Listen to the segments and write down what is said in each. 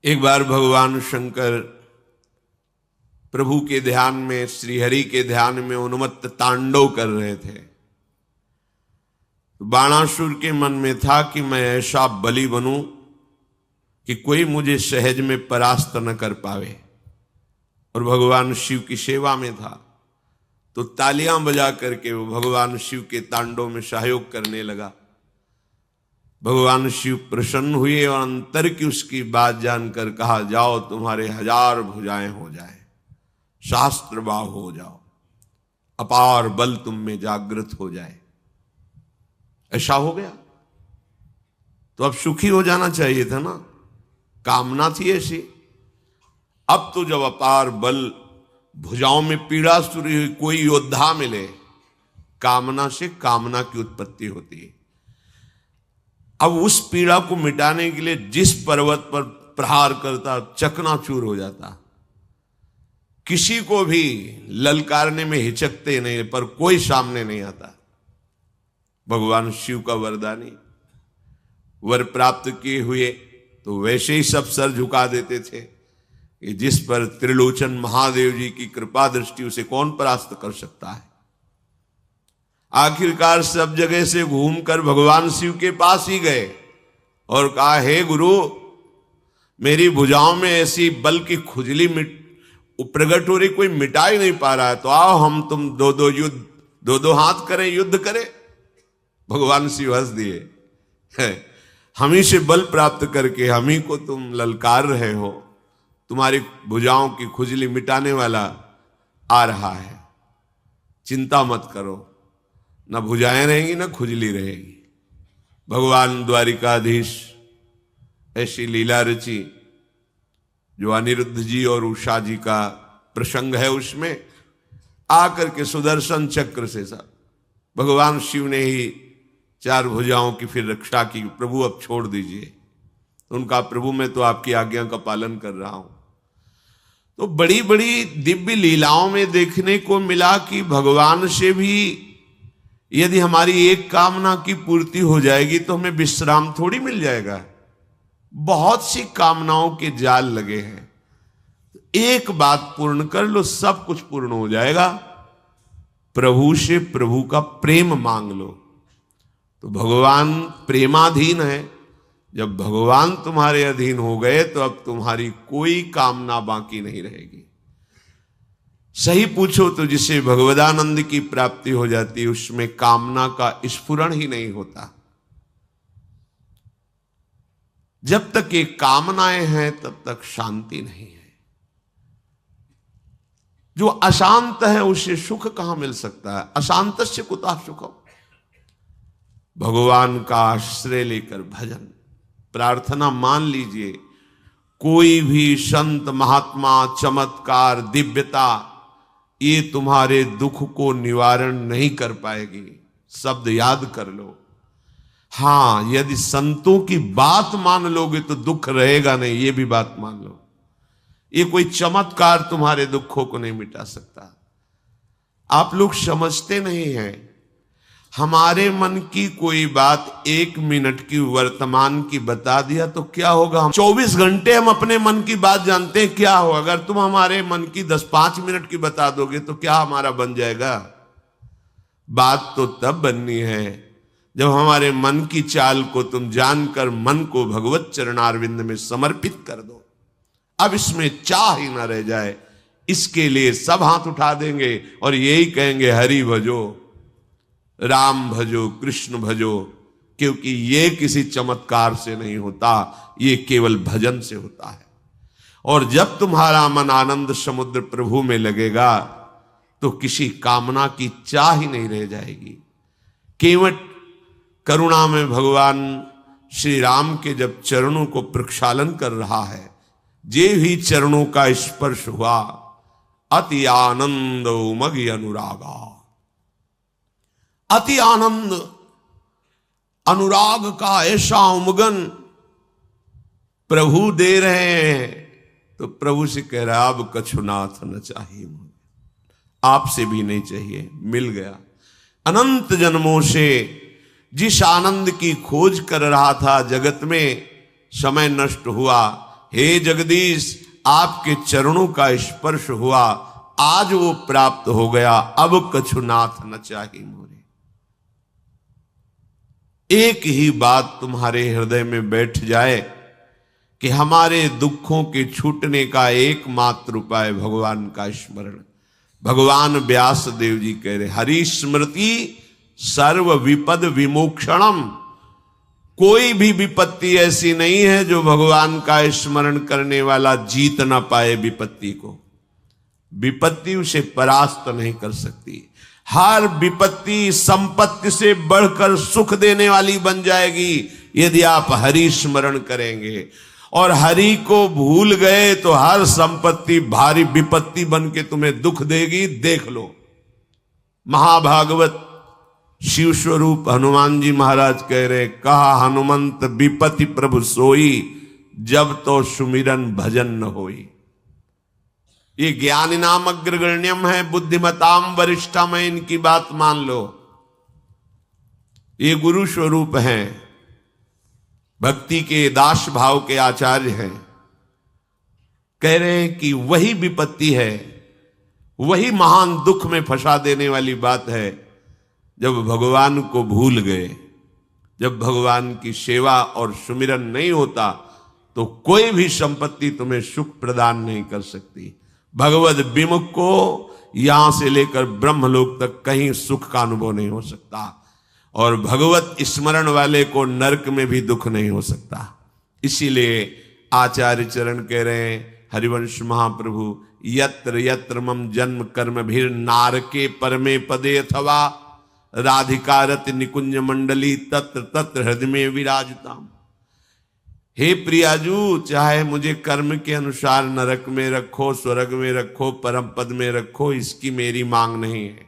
एक बार भगवान शंकर प्रभु के ध्यान में, श्रीहरि के ध्यान में उन्मत्त तांडव कर रहे थे। बाणासुर के मन में था कि मैं ऐसा बलि बनूं कि कोई मुझे सहज में परास्त न कर पावे, और भगवान शिव की सेवा में था। तो तालियां बजा करके वो भगवान शिव के तांडव में सहयोग करने लगा। भगवान शिव प्रसन्न हुए और अंतर की उसकी बात जानकर कहा, जाओ तुम्हारे 1000 भुजाएं हो जाए, शास्त्रबाह हो जाओ, अपार बल तुम में जागृत हो जाए। ऐसा हो गया तो अब सुखी हो जाना चाहिए था ना, कामना थी ऐसी। अब तो जब अपार बल, भुजाओं में पीड़ा शुरू हुई, कोई योद्धा मिले, कामना से कामना की उत्पत्ति होती है। अब उस पीड़ा को मिटाने के लिए जिस पर्वत पर प्रहार करता चकनाचूर हो जाता। किसी को भी ललकारने में हिचकते नहीं, पर कोई सामने नहीं आता। भगवान शिव का वरदानी, वर प्राप्त किए हुए तो वैसे ही सब सर झुका देते थे कि जिस पर त्रिलोचन महादेव जी की कृपा दृष्टि, उसे कौन परास्त कर सकता है। आखिरकार सब जगह से घूमकर भगवान शिव के पास ही गए और कहा, हे गुरु, मेरी भुजाओं में ऐसी बल की खुजली प्रकट हो रही, कोई मिटा ही नहीं पा रहा है, तो आओ हम तुम दो हाथ करें, युद्ध करें। भगवान शिव हंस दिए, हम ही से बल प्राप्त करके हम ही को तुम ललकार रहे हो, तुम्हारी भुजाओं की खुजली मिटाने वाला आ रहा है, चिंता मत करो, न भुजाएं रहेंगी न खुजली रहेगी। भगवान द्वारिकाधीश ऐसी लीला रची जो अनिरुद्ध जी और उषा जी का प्रसंग है, उसमें आकर के सुदर्शन चक्र से सब भगवान शिव ने ही 4 भुजाओं की फिर रक्षा की। प्रभु अब छोड़ दीजिए। तो उनका, प्रभु मैं तो आपकी आज्ञा का पालन कर रहा हूं। तो बड़ी बड़ी दिव्य लीलाओं में देखने को मिला कि भगवान से भी यदि हमारी एक कामना की पूर्ति हो जाएगी तो हमें विश्राम थोड़ी मिल जाएगा। बहुत सी कामनाओं के जाल लगे हैं, एक बात पूर्ण कर लो, सब कुछ पूर्ण हो जाएगा। प्रभु से प्रभु का प्रेम मांग लो। तो भगवान प्रेमाधीन है। जब भगवान तुम्हारे अधीन हो गए तो अब तुम्हारी कोई कामना बाकी नहीं रहेगी। सही पूछो तो जिसे भगवदानंद की प्राप्ति हो जाती है, उसमें कामना का स्फुरण ही नहीं होता। जब तक ये कामनाएं हैं तब तक शांति नहीं है। जो अशांत है उसे सुख कहां मिल सकता है। अशांतस्य कुतः सुखम। भगवान का आश्रय लेकर भजन प्रार्थना मान लीजिए। कोई भी संत महात्मा, चमत्कार, दिव्यता, ये तुम्हारे दुख को निवारण नहीं कर पाएगी। शब्द याद कर लो। हां, यदि संतों की बात मान लोगे तो दुख रहेगा नहीं, ये भी बात मान लो। ये कोई चमत्कार तुम्हारे दुखों को नहीं मिटा सकता। आप लोग समझते नहीं हैं। हमारे मन की कोई बात 1 मिनट की वर्तमान की बता दिया तो क्या होगा। हम 24 घंटे हम अपने मन की बात जानते हैं क्या हो। अगर तुम हमारे मन की 10-5 मिनट की बता दोगे तो क्या हमारा बन जाएगा। बात तो तब बननी है जब हमारे मन की चाल को तुम जानकर मन को भगवत चरणारविंद में समर्पित कर दो। अब इसमें चाह ही ना रह जाए। इसके लिए सब हाथ उठा देंगे और यही कहेंगे, हरि भजो, राम भजो, कृष्ण भजो। क्योंकि ये किसी चमत्कार से नहीं होता, ये केवल भजन से होता है। और जब तुम्हारा मन आनंद समुद्र प्रभु में लगेगा तो किसी कामना की चाह ही नहीं रह जाएगी। केवट करुणा में भगवान श्री राम के जब चरणों को प्रक्षालन कर रहा है, जे ही चरणों का स्पर्श हुआ, अति आनंद उमगी अनुरागा। अति आनंद, अनुराग का ऐसा उमगन प्रभु दे रहे हैं। तो प्रभु से कह रहा, अब कछुनाथ न चाहिए मुझे, आपसे भी नहीं चाहिए, मिल गया। अनंत जन्मों से जिस आनंद की खोज कर रहा था जगत में, समय नष्ट हुआ, हे जगदीश, आपके चरणों का स्पर्श हुआ, आज वो प्राप्त हो गया, अब कछु नाथ न चाही मोरे। एक ही बात तुम्हारे हृदय में बैठ जाए कि हमारे दुखों के छूटने का एकमात्र उपाय भगवान का स्मरण। भगवान व्यास देव जी कह रहे, हरि स्मृति सर्व विपद विमोक्षणम। कोई भी विपत्ति ऐसी नहीं है जो भगवान का स्मरण करने वाला जीत ना पाए विपत्ति को। विपत्ति उसे परास्त नहीं कर सकती। हर विपत्ति संपत्ति से बढ़कर सुख देने वाली बन जाएगी यदि आप हरि स्मरण करेंगे। और हरि को भूल गए तो हर संपत्ति भारी विपत्ति बन के तुम्हें दुख देगी। देख लो, महाभागवत शिव स्वरूप हनुमान जी महाराज कह रहे, कहा हनुमंत विपत्ति प्रभु सोई, जब तो सुमिरन भजन न होई। ये ज्ञानी नाम अग्रगण्यम है, बुद्धिमताम वरिष्ठम है, इनकी बात मान लो। ये गुरु स्वरूप हैं, भक्ति के दास भाव के आचार्य हैं। कह रहे हैं कि वही विपत्ति है, वही महान दुख में फंसा देने वाली बात है जब भगवान को भूल गए। जब भगवान की सेवा और सुमिरन नहीं होता तो कोई भी संपत्ति तुम्हें सुख प्रदान नहीं कर सकती। भगवद विमुख को यहां से लेकर ब्रह्मलोक तक कहीं सुख का अनुभव नहीं हो सकता, और भगवत स्मरण वाले को नरक में भी दुख नहीं हो सकता। इसीलिए आचार्य चरण कह रहे हैं, हरिवंश महाप्रभु, यत्र यत्र मम जन्म कर्म भीर नारके परमे पदे अथवा राधिका रति निकुंज मंडली तत्र तत्र हृदय में विराजताम। हे प्रियाजू, चाहे मुझे कर्म के अनुसार नरक में रखो, स्वर्ग में रखो, परम पद में रखो, इसकी मेरी मांग नहीं है।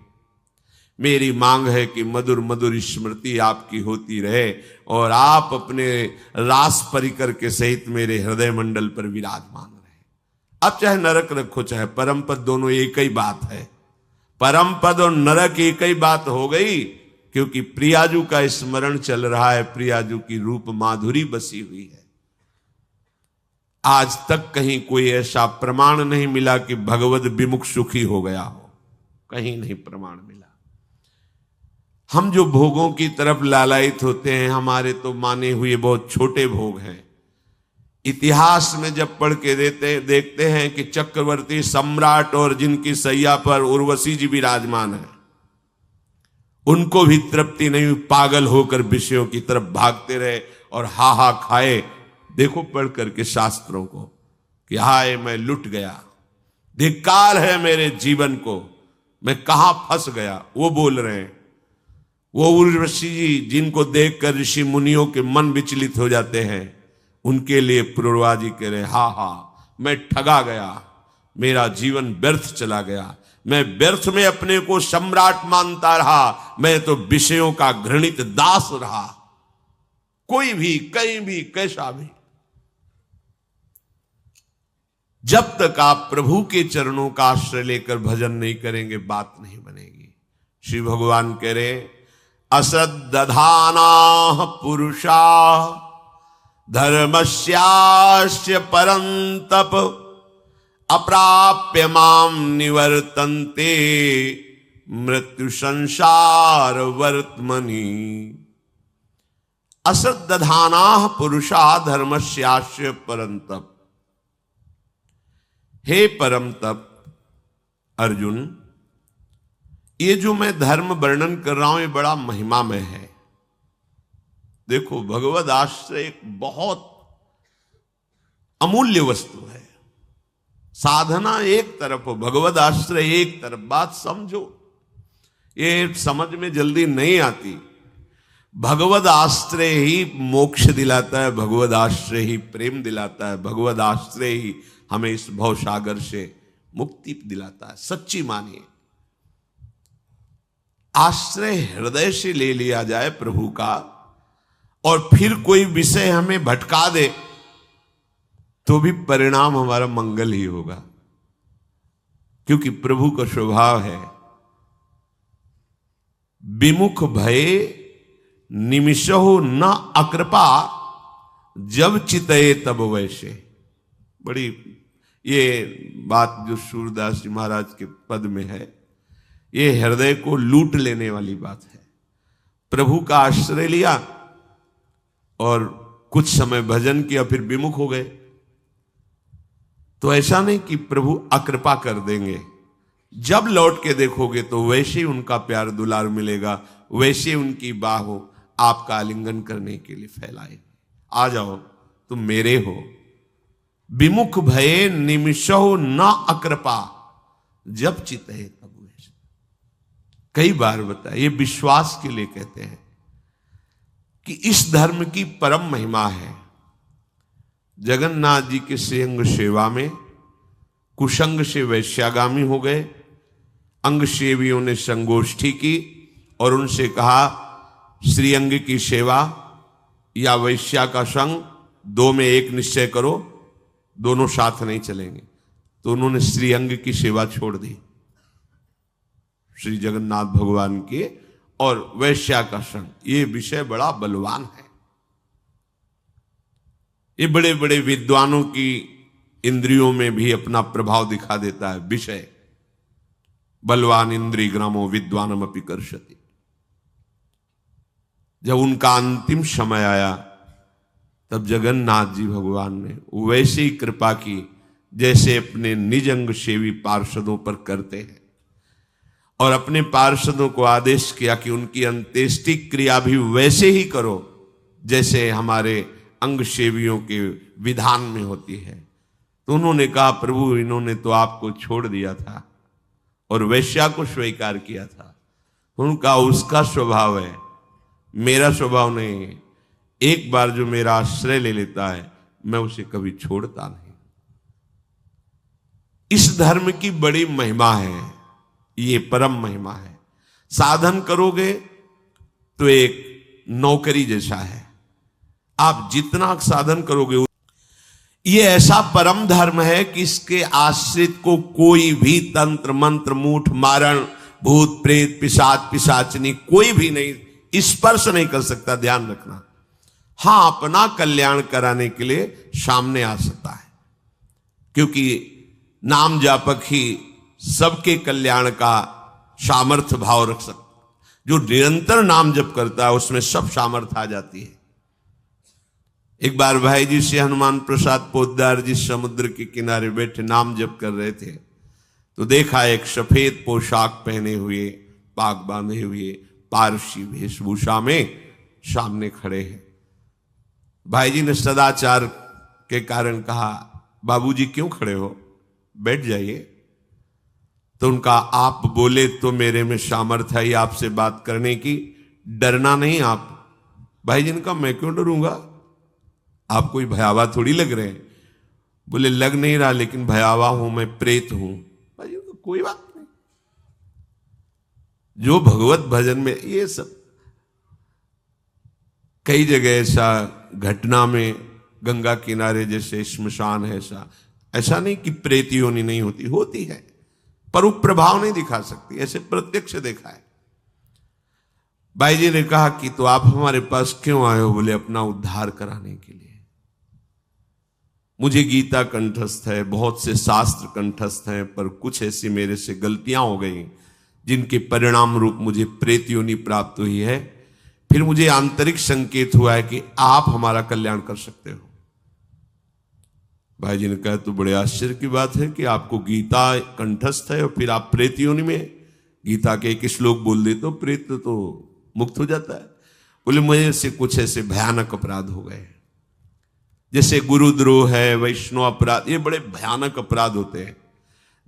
मेरी मांग है कि मधुर मधुर स्मृति आपकी होती रहे और आप अपने रास परिकर के सहित मेरे हृदय मंडल पर विराजमान रहे। अब चाहे नरक रखो चाहे परम पद, दोनों एक ही बात है। परम पद और नरक एक ही बात हो गई, क्योंकि प्रियाजू का स्मरण चल रहा है, प्रियाजू की रूप माधुरी बसी हुई है। आज तक कहीं कोई ऐसा प्रमाण नहीं मिला कि भगवद विमुख सुखी हो गया हो, कहीं नहीं प्रमाण मिला। हम जो भोगों की तरफ लालायित होते हैं, हमारे तो माने हुए बहुत छोटे भोग हैं। इतिहास में जब पढ़ के देखते हैं कि चक्रवर्ती सम्राट और जिनकी सैया पर उर्वशी जी विराजमान है, उनको भी तृप्ति नहीं हुई, पागल होकर विषयों की तरफ भागते रहे और हा हा खाए। देखो पढ़ करके शास्त्रों को कि हाय मैं लुट गया, धिक्कार है मेरे जीवन को, मैं कहां फंस गया। वो बोल रहे हैं, वो उर्वशी जी जिनको देखकर ऋषि मुनियों के मन विचलित हो जाते हैं, उनके लिए पूर्वा जी कह रहे, हा हा मैं ठगा गया, मेरा जीवन व्यर्थ चला गया, मैं व्यर्थ में अपने को सम्राट मानता रहा, मैं तो विषयों का घृणित दास रहा। कोई भी कहीं भी कैसा भी, जब तक आप प्रभु के चरणों का आश्रय लेकर भजन नहीं करेंगे बात नहीं बनेगी। श्री भगवान कह रहे, अश्रद्धाना पुरुषा धर्मस्यास्य परंतप अप्राप्य माम निवर्तन्ते मृत्यु संसार वर्तमनि। अश्रद्धाना पुरुषा धर्मस्यास्य परंतप। हे परम तप अर्जुन, ये जो मैं धर्म वर्णन कर रहा हूं ये बड़ा महिमामय है। देखो, भगवद आश्रय एक बहुत अमूल्य वस्तु है। साधना एक तरफ हो, भगवद आश्रय एक तरफ। बात समझो, ये समझ में जल्दी नहीं आती। भगवद आश्रय ही मोक्ष दिलाता है, भगवद आश्रय ही प्रेम दिलाता है, भगवद आश्रय ही हमें इस भवसागर से मुक्ति दिलाता है। सच्ची मानिए, आश्रय हृदय से ले लिया जाए प्रभु का, और फिर कोई विषय हमें भटका दे तो भी परिणाम हमारा मंगल ही होगा, क्योंकि प्रभु का स्वभाव है विमुख भय निमिषो न अकृपा, जब चितये तब वैसे। बड़ी ये बात जो सूरदास जी महाराज के पद में है, ये हृदय को लूट लेने वाली बात है। प्रभु का आश्रय लिया और कुछ समय भजन किया, फिर विमुख हो गए। तो ऐसा नहीं कि प्रभु अकृपा कर देंगे, जब लौट के देखोगे तो वैसे ही उनका प्यार दुलार मिलेगा, वैसे उनकी बाह आपका आलिंगन करने के लिए फैलाए। आ जाओ तुम मेरे हो, विमुख भये निमिषो न अकृपा, जब चित है तब वैसे। कई बार बताया, ये विश्वास के लिए कहते हैं कि इस धर्म की परम महिमा है। जगन्नाथ जी के श्रीअंग सेवा में कुसंग से वैश्यागामी हो गए। अंग सेवियों ने संगोष्ठी की और उनसे कहा श्रीअंग की सेवा या वैश्या का संग, दो में एक निश्चय करो, दोनों साथ नहीं चलेंगे। तो उन्होंने श्रीअंग की सेवा छोड़ दी, श्री जगन्नाथ भगवान के, और वैश्या का संग। ये विषय बड़ा बलवान है। ये बड़े बड़े विद्वानों की इंद्रियों में भी अपना प्रभाव दिखा देता है विषय। बलवान इंद्रिय ग्रामो विद्वानम अपि कर्षति। जब उनका अंतिम समय आया तब जगन्नाथ जी भगवान ने वैसे ही कृपा की जैसे अपने निज अंग सेवी पार्षदों पर करते हैं, और अपने पार्षदों को आदेश किया कि उनकी अंत्येष्टि क्रिया भी वैसे ही करो जैसे हमारे अंग सेवियों के विधान में होती है। तो उन्होंने कहा प्रभु इन्होंने तो आपको छोड़ दिया था और वैश्या को स्वीकार किया था। उनका उसका स्वभाव है, मेरा स्वभाव नहीं है। एक बार जो मेरा आश्रय ले लेता है मैं उसे कभी छोड़ता नहीं। इस धर्म की बड़ी महिमा है, ये परम महिमा है। साधन करोगे तो एक नौकरी जैसा है, आप जितना साधन करोगे। ये ऐसा परम धर्म है कि इसके आश्रित को कोई भी तंत्र मंत्र मूठ मारण भूत प्रेत पिशाच पिशाचनी कोई भी नहीं स्पर्श नहीं कर सकता। ध्यान रखना। हां, अपना कल्याण कराने के लिए सामने आ सकता है, क्योंकि नाम जापक ही सबके कल्याण का सामर्थ्य भाव रख सकता। जो निरंतर नाम जप करता है उसमें सब सामर्थ्य आ जाती है। एक बार भाई जी से हनुमान प्रसाद पोद्दार जी समुद्र के किनारे बैठे नाम जप कर रहे थे, तो देखा एक सफेद पोशाक पहने हुए पाग बांधे हुए पारसी वेशभूषा में सामने खड़े हैं। भाई जी ने सदाचार के कारण कहा बाबूजी क्यों खड़े हो, बैठ जाइए। तो उनका आप बोले तो मेरे में सामर्थ्य है आपसे बात करने की, डरना नहीं आप। भाई जी ने कहा मैं क्यों डरूंगा, आप कोई भयावा थोड़ी लग रहे हैं। बोले लग नहीं रहा, लेकिन भयावा हूं, मैं प्रेत हूं। भाई जी तो कोई बात नहीं। जो भगवत भजन में ये सब कई जगह ऐसा घटना में गंगा किनारे जैसे श्मशान है, ऐसा नहीं कि प्रेत योनि नहीं होती, होती है, पर वो प्रभाव नहीं दिखा सकती। ऐसे प्रत्यक्ष देखा है। भाई जी ने कहा कि तो आप हमारे पास क्यों आए हो? बोले अपना उद्धार कराने के लिए। मुझे गीता कंठस्थ है, बहुत से शास्त्र कंठस्थ हैं, पर कुछ ऐसी मेरे से गलतियां हो गई जिनके परिणाम रूप मुझे प्रेत योनि प्राप्त हुई है। फिर मुझे आंतरिक संकेत हुआ है कि आप हमारा कल्याण कर सकते हो। भाई जी ने कहा तो बड़े आश्चर्य की बात है कि आपको गीता कंठस्थ है और फिर आप प्रेत योनि में। गीता के एक श्लोक बोल दे तो प्रेत तो मुक्त हो जाता है। बोले मुझे से कुछ ऐसे भयानक अपराध हो गए, जैसे गुरुद्रोह है, वैष्णव अपराध, ये बड़े भयानक अपराध होते हैं।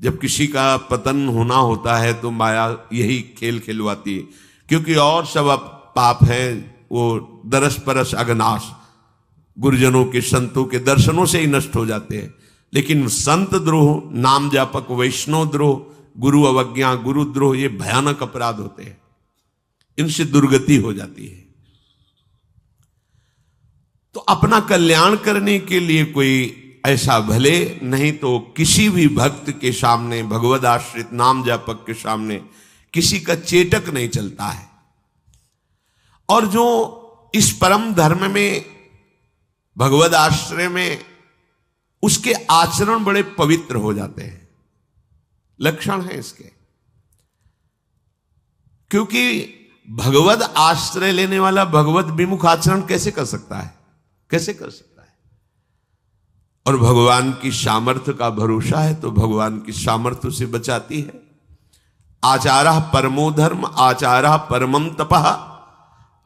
जब किसी का पतन होना होता है तो माया यही खेल खिलवाती है, क्योंकि और सब पाप हैं वो दरस परस अगनाश, गुरुजनों के संतों के दर्शनों से ही नष्ट हो जाते हैं। लेकिन संत द्रोह, नाम जापक, वैष्णव द्रोह, गुरु अवज्ञा, गुरुद्रोह, ये भयानक अपराध होते हैं, इनसे दुर्गति हो जाती है। तो अपना कल्याण करने के लिए कोई ऐसा भले नहीं तो किसी भी भक्त के सामने, भगवद आश्रित नाम जापक के सामने किसी का चेटक नहीं चलता है। और जो इस परम धर्म में, भगवद आश्रय में उसके आचरण बड़े पवित्र हो जाते हैं। लक्षण है इसके। क्योंकि भगवद आश्रय लेने वाला भगवत विमुख आचरण कैसे कर सकता है? कैसे कर सकता है? और भगवान की सामर्थ्य का भरोसा है तो भगवान की सामर्थ्य से बचाती है। आचारः परमो धर्म, आचारः परमं तपः,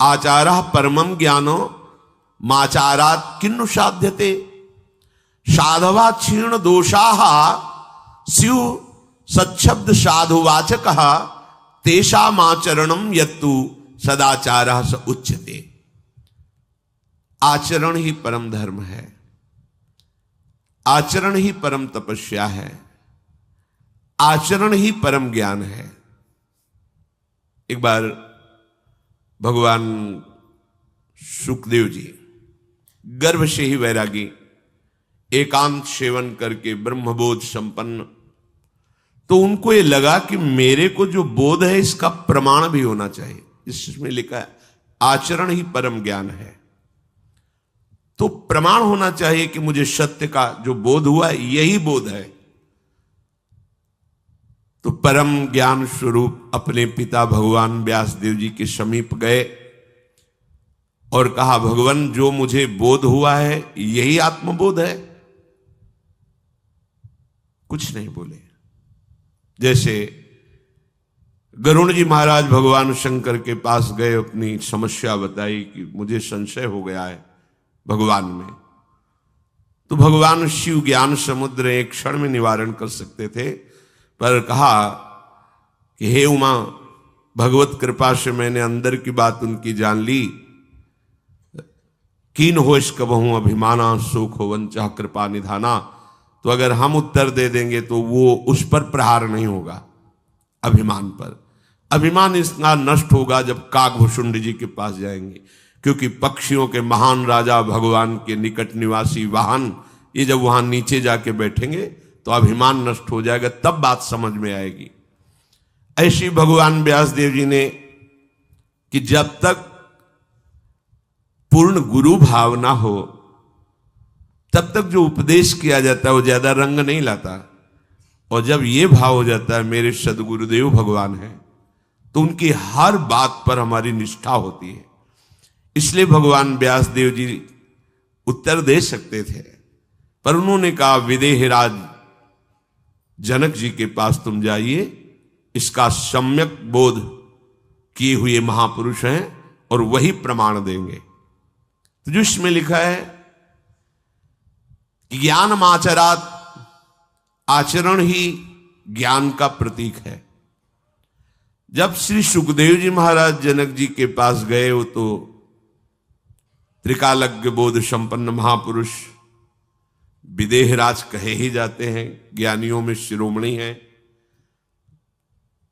आचारः परमं ज्ञानो, माचारात् किन्नु साध्यते। साधवा क्षीण दोषाः स्यु सच्छब्द साधुवाचकः, तेषामाचरणं यत्तु सदाचारः स उच्यते। आचरण ही परम धर्म है, आचरण ही परम तपस्या है, आचरण ही परम ज्ञान है। एक बार भगवान सुखदेव जी गर्भ से ही वैरागी, एकांत सेवन करके ब्रह्मबोध संपन्न, तो उनको ये लगा कि मेरे को जो बोध है इसका प्रमाण भी होना चाहिए। इसमें लिखा है आचरण ही परम ज्ञान है, तो प्रमाण होना चाहिए कि मुझे सत्य का जो बोध हुआ है यही बोध है। तो परम ज्ञान स्वरूप अपने पिता भगवान व्यासदेव जी के समीप गए और कहा, भगवान जो मुझे बोध हुआ है यही आत्मबोध है? कुछ नहीं बोले। जैसे गरुण जी महाराज भगवान शंकर के पास गए, अपनी समस्या बताई कि मुझे संशय हो गया है भगवान में, तो भगवान शिव ज्ञान समुद्र एक क्षण में निवारण कर सकते थे, पर कहा कि हे उमा, भगवत कृपा से मैंने अंदर की बात उनकी जान ली। कीन होश कबहूं अभिमाना, सुख हो वंचा कृपा निधाना। तो अगर हम उत्तर दे देंगे तो वो उस पर प्रहार नहीं होगा, अभिमान पर। अभिमान इसका नष्ट होगा जब काकभुषुंड जी के पास जाएंगे, क्योंकि पक्षियों के महान राजा भगवान के निकट निवासी वाहन, ये जब वहां नीचे जाके बैठेंगे तो अभिमान नष्ट हो जाएगा, तब बात समझ में आएगी। ऐसी भगवान व्यासदेव जी ने कि जब तक पूर्ण गुरु भाव ना हो तब तक जो उपदेश किया जाता है वो ज्यादा रंग नहीं लाता, और जब ये भाव हो जाता है मेरे सदगुरुदेव भगवान हैं, तो उनकी हर बात पर हमारी निष्ठा होती है। इसलिए भगवान व्यासदेव जी उत्तर दे सकते थे, पर उन्होंने कहा विदेहराज जनक जी के पास तुम जाइए, इसका सम्यक बोध किए हुए महापुरुष हैं और वही प्रमाण देंगे। तो जो इसमें लिखा है ज्ञान माचरात, आचरण ही ज्ञान का प्रतीक है। जब श्री सुखदेव जी महाराज जनक जी के पास गए, वो तो त्रिकालज्ञ बोध संपन्न महापुरुष विदेहराज कहे ही जाते हैं, ज्ञानियों में शिरोमणि हैं।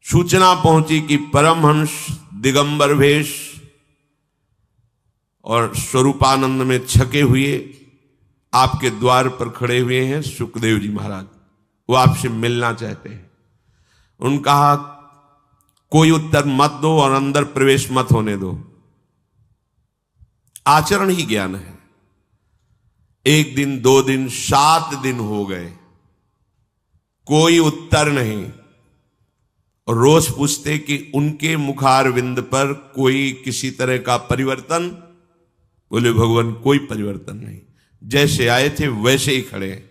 सूचना पहुंची कि परमहंस दिगंबर वेश और स्वरूपानंद में छके हुए आपके द्वार पर खड़े हुए हैं सुखदेव जी महाराज, वो आपसे मिलना चाहते हैं। उन्होंने कहा कोई उत्तर मत दो और अंदर प्रवेश मत होने दो, आचरण ही ज्ञान है। 1 दिन 2 दिन 7 दिन हो गए, कोई उत्तर नहीं। और रोज पूछते कि उनके मुखारविंद पर कोई किसी तरह का परिवर्तन? बोले भगवान कोई परिवर्तन नहीं, जैसे आए थे वैसे ही खड़े हैं।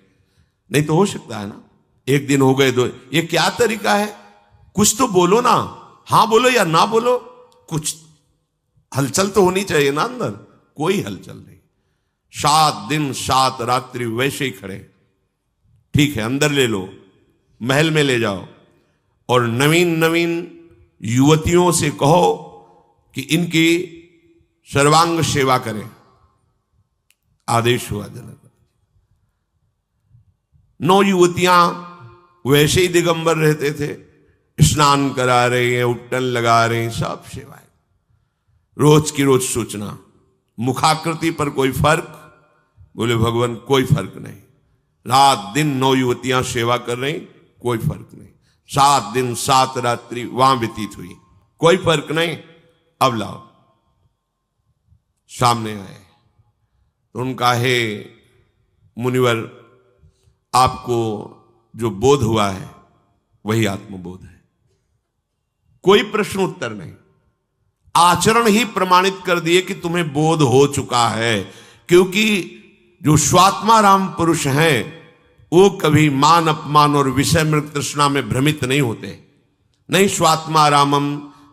नहीं तो हो सकता है ना 1 दिन हो गए 2, ये क्या तरीका है? कुछ तो बोलो ना, हां बोलो या ना बोलो, कुछ हलचल तो होनी चाहिए ना अंदर। कोई हलचल नहीं, 7 दिन 7 रात्रि वैसे ही खड़े। ठीक है, अंदर ले लो, महल में ले जाओ, और नवीन नवीन युवतियों से कहो कि इनकी सर्वांग सेवा करें। आदेश हुआ जनक। 9 युवतियां वैसे ही दिगंबर रहते थे, स्नान करा रहे हैं, उपटन लगा रहे हैं, सब सेवाएं। रोज की रोज सूचना, मुखाकृति पर कोई फर्क? बोले भगवान कोई फर्क नहीं। रात दिन 9 युवतियां सेवा कर रही, कोई फर्क नहीं। 7 दिन 7 रात्रि वहां व्यतीत हुई, कोई फर्क नहीं। अब लाओ। सामने आए तो उनका हे मुनिवर आपको जो बोध हुआ है वही आत्मबोध है। कोई प्रश्न उत्तर नहीं, आचरण ही प्रमाणित कर दिए कि तुम्हें बोध हो चुका है। क्योंकि जो स्वात्माराम पुरुष हैं वो कभी मान अपमान और विषय मृग तृष्णा में भ्रमित नहीं होते। नहीं, स्वात्मारामम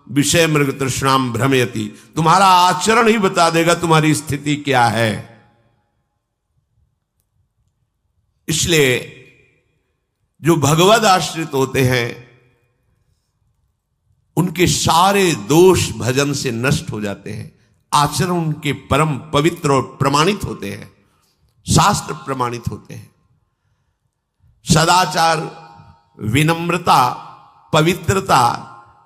विषय मृग तृष्णाम भ्रमयति। तुम्हारा आचरण ही बता देगा तुम्हारी स्थिति क्या है। इसलिए जो भगवद आश्रित होते हैं उनके सारे दोष भजन से नष्ट हो जाते हैं। आचरण उनके परम पवित्र और प्रमाणित होते हैं, शास्त्र प्रमाणित होते हैं। सदाचार, विनम्रता, पवित्रता,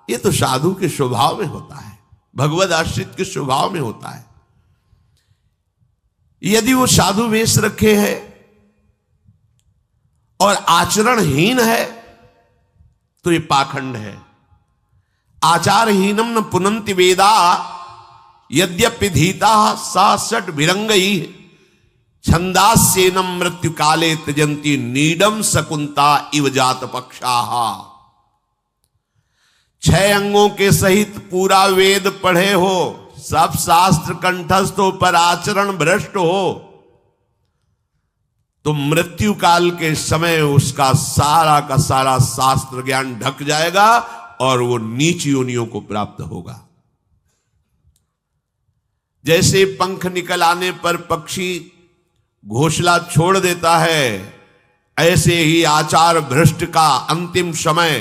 ये तो साधु के स्वभाव में होता है, भगवद आश्रित के स्वभाव में होता है। यदि वो साधु वेश रखे है और आचरणहीन है तो ये पाखंड है। आचारहीनम न पुनंति वेदा यद्यपि धीता सा सट विरंगई छंदास्येनम मृत्यु काले त्यजंती नीडम शकुंता इव जात पक्षाहा। 6 अंगों के सहित पूरा वेद पढ़े हो, सब शास्त्र कंठस्थ हो, पर आचरण भ्रष्ट हो तो मृत्यु काल के समय उसका सारा का सारा शास्त्र ज्ञान ढक जाएगा और वो नीच योनियों को प्राप्त होगा। जैसे पंख निकल आने पर पक्षी घोंसला छोड़ देता है, ऐसे ही आचार भ्रष्ट का अंतिम समय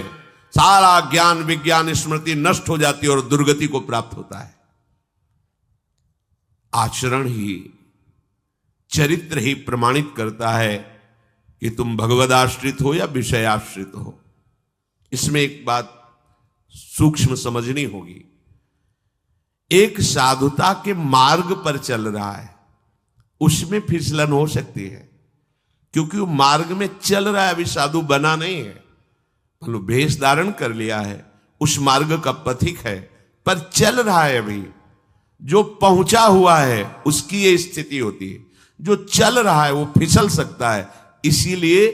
सारा ज्ञान विज्ञान स्मृति नष्ट हो जाती है और दुर्गति को प्राप्त होता है। आचरण ही, चरित्र ही प्रमाणित करता है कि तुम भगवदाश्रित हो या विषयाश्रित हो। इसमें एक बात सूक्ष्म समझनी होगी। एक साधुता के मार्ग पर चल रहा है, उसमें फिसलन हो सकती है, क्योंकि वो मार्ग में चल रहा है, अभी साधु बना नहीं है। मतलब भेष धारण कर लिया है, उस मार्ग का पथिक है, पर चल रहा है अभी। जो पहुंचा हुआ है उसकी ये स्थिति होती है, जो चल रहा है वो फिसल सकता है। इसीलिए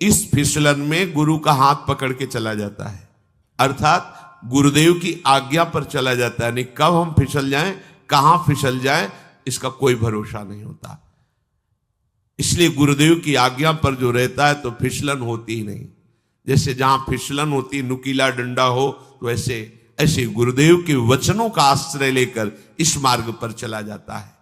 इस फिसलन में गुरु का हाथ पकड़ के चला जाता है, अर्थात गुरुदेव की आज्ञा पर चला जाता है। नहीं, कब हम फिसल जाएं, कहां फिसल जाएं, इसका कोई भरोसा नहीं होता। इसलिए गुरुदेव की आज्ञा पर जो रहता है तो फिसलन होती ही नहीं। जैसे जहां फिसलन होती, नुकीला डंडा हो, तो ऐसे गुरुदेव के वचनों का आश्रय लेकर इस मार्ग पर चला जाता है।